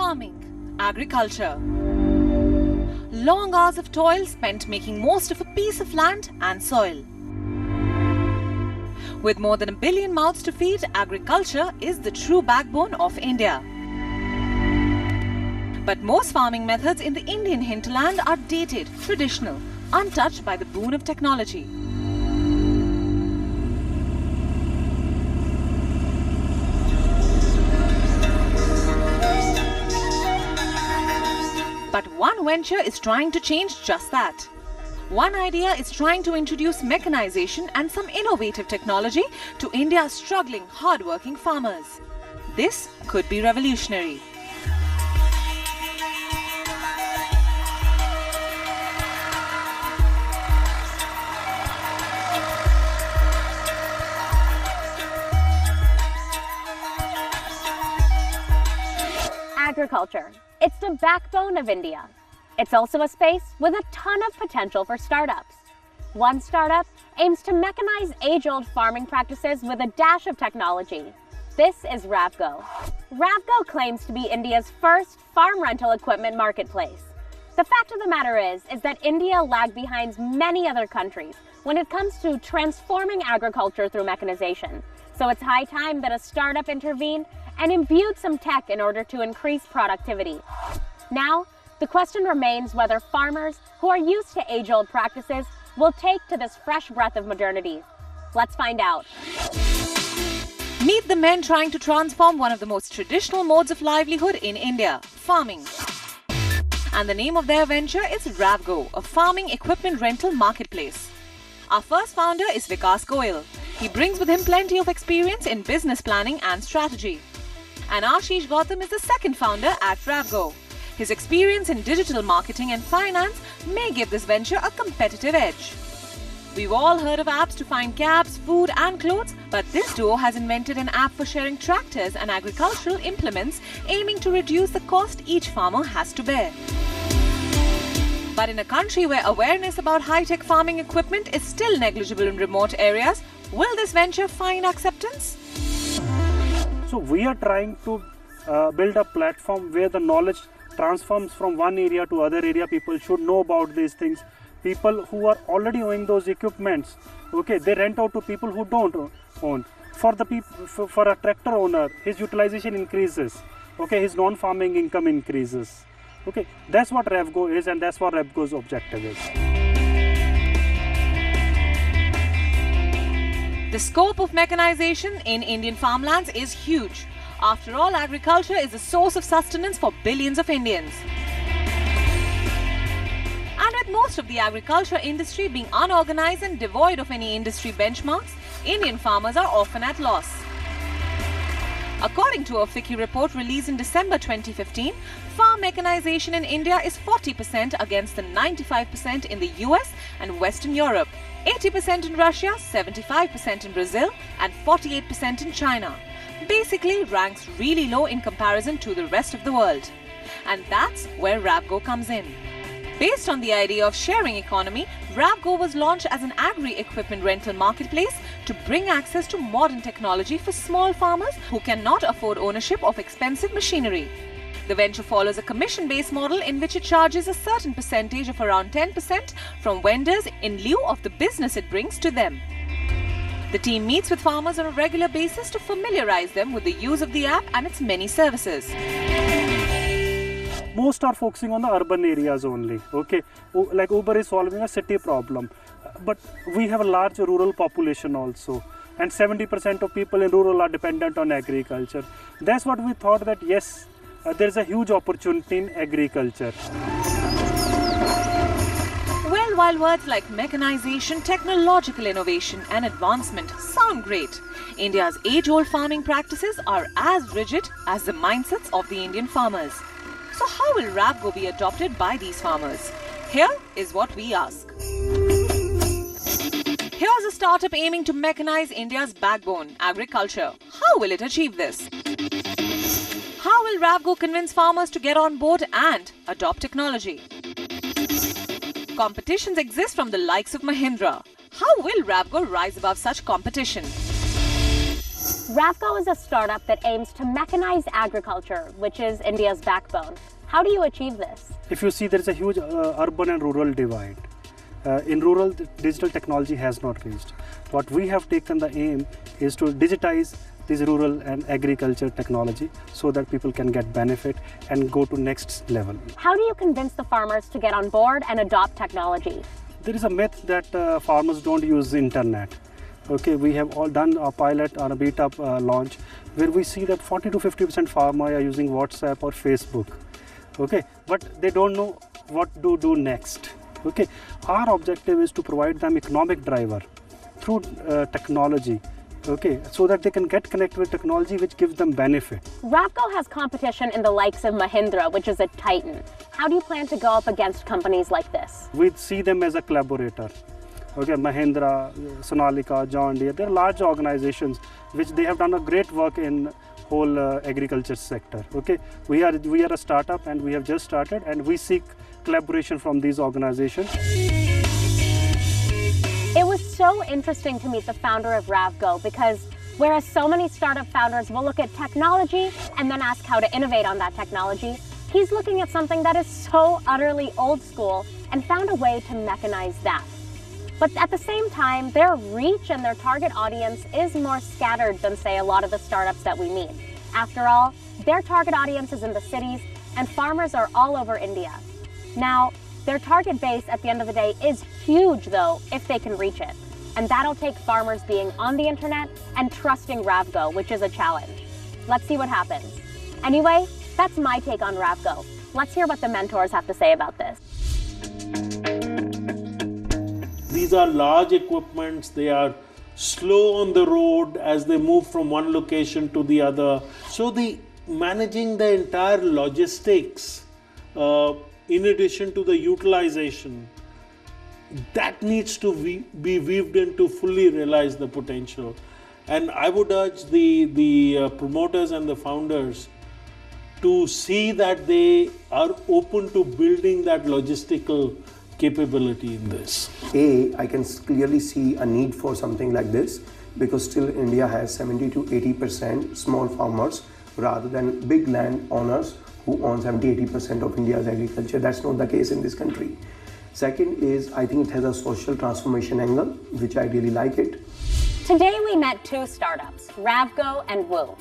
Farming, agriculture. Long hours of toil spent making most of a piece of land and soil. With more than 1 billion mouths to feed, agriculture is the true backbone of India. But most farming methods in the Indian hinterland are dated, traditional, untouched by the boon of technology. But one venture is trying to change just that. One idea is trying to introduce mechanization and some innovative technology to India's struggling, hard-working farmers. This could be revolutionary. Agriculture. It's the backbone of India. It's also a space with a ton of potential for startups. One startup aims to mechanize age-old farming practices with a dash of technology. This is Ravgo. Ravgo claims to be India's first farm rental equipment marketplace. The fact of the matter is that India lagged behind many other countries when it comes to transforming agriculture through mechanization. So it's high time that a startup intervened and imbued some tech in order to increase productivity. Now, the question remains whether farmers who are used to age-old practices will take to this fresh breath of modernity. Let's find out. Meet the men trying to transform one of the most traditional modes of livelihood in India, farming. And the name of their venture is Ravgo, a farming equipment rental marketplace. Our first founder is Vikas Goyal. He brings with him plenty of experience in business planning and strategy. And Ashish Gautam is the second founder at Ravgo. His experience in digital marketing and finance may give this venture a competitive edge. We've all heard of apps to find cabs, food and clothes, but this duo has invented an app for sharing tractors and agricultural implements, aiming to reduce the cost each farmer has to bear. But in a country where awareness about high-tech farming equipment is still negligible in remote areas, will this venture find acceptance? So we are trying to build a platform where the knowledge transforms from one area to other area. People should know about these things. People who are already owning those equipments, okay, they rent out to people who don't own. For a tractor owner, his utilization increases. Okay, his non-farming income increases. Okay, that's what Ravgo is, and that's what Ravgo's objective is. The scope of mechanization in Indian farmlands is huge. After all, agriculture is a source of sustenance for billions of Indians. And with most of the agriculture industry being unorganized and devoid of any industry benchmarks, Indian farmers are often at loss. According to a FICCI report released in December 2015, farm mechanization in India is 40% against the 95% in the US and Western Europe, 80% in Russia, 75% in Brazil, and 48% in China. Basically ranks really low in comparison to the rest of the world. And that's where Ravgo comes in. Based on the idea of sharing economy, Ravgo was launched as an agri-equipment rental marketplace to bring access to modern technology for small farmers who cannot afford ownership of expensive machinery. The venture follows a commission-based model in which it charges a certain percentage of around 10% from vendors in lieu of the business it brings to them. The team meets with farmers on a regular basis to familiarize them with the use of the app and its many services. Most are focusing on the urban areas only, okay? Like Uber is solving a city problem, but we have a large rural population also, and 70% of people in rural are dependent on agriculture. That's what we thought, that yes, there's a huge opportunity in agriculture. Well, while words like mechanization, technological innovation and advancement sound great, India's age-old farming practices are as rigid as the mindsets of the Indian farmers. So how will Ravgo be adopted by these farmers? Here is what we ask. Here's a startup aiming to mechanize India's backbone, agriculture. How will it achieve this? How will Ravgo convince farmers to get on board and adopt technology? Competitions exist from the likes of Mahindra. How will Ravgo rise above such competition? Ravgo is a startup that aims to mechanize agriculture, which is India's backbone. How do you achieve this? If you see, there is a huge urban and rural divide. In rural, digital technology has not reached. What we have taken the aim is to digitize this rural and agriculture technology so that people can get benefit and go to next level. How do you convince the farmers to get on board and adopt technology? There is a myth that farmers don't use internet. Okay, we have all done a pilot or a beta launch where we see that 40 to 50% farmers are using WhatsApp or Facebook. Okay, but they don't know what to do next. Okay, our objective is to provide them economic driver through technology. Okay, so that they can get connected with technology which gives them benefit. Ravgo has competition in the likes of Mahindra, which is a titan. How do you plan to go up against companies like this? We see them as a collaborator. Okay, Mahindra, Sonalika, John Deere, they're large organizations which they have done a great work in whole agriculture sector. Okay, we are a startup and we have just started and we seek collaboration from these organizations. It was so interesting to meet the founder of Ravgo because whereas so many startup founders will look at technology and then ask how to innovate on that technology, he's looking at something that is so utterly old school and found a way to mechanize that. But at the same time, their reach and their target audience is more scattered than, say, a lot of the startups that we meet. After all, their target audience is in the cities and farmers are all over India. Now, their target base at the end of the day is huge though, if they can reach it. And that'll take farmers being on the internet and trusting Ravgo, which is a challenge. Let's see what happens. Anyway, that's my take on Ravgo. Let's hear what the mentors have to say about this. These are large equipments, they are slow on the road as they move from one location to the other. So managing the entire logistics, in addition to the utilization, that needs to be weaved in to fully realize the potential. And I would urge the promoters and the founders to see that they are open to building that logistical capability in this. I can clearly see a need for something like this because still India has 70 to 80% small farmers rather than big land owners who own 70-80% of India's agriculture. That's not the case in this country. Second is, I think it has a social transformation angle, which I really like it. Today we met two startups, Ravgo and Woo.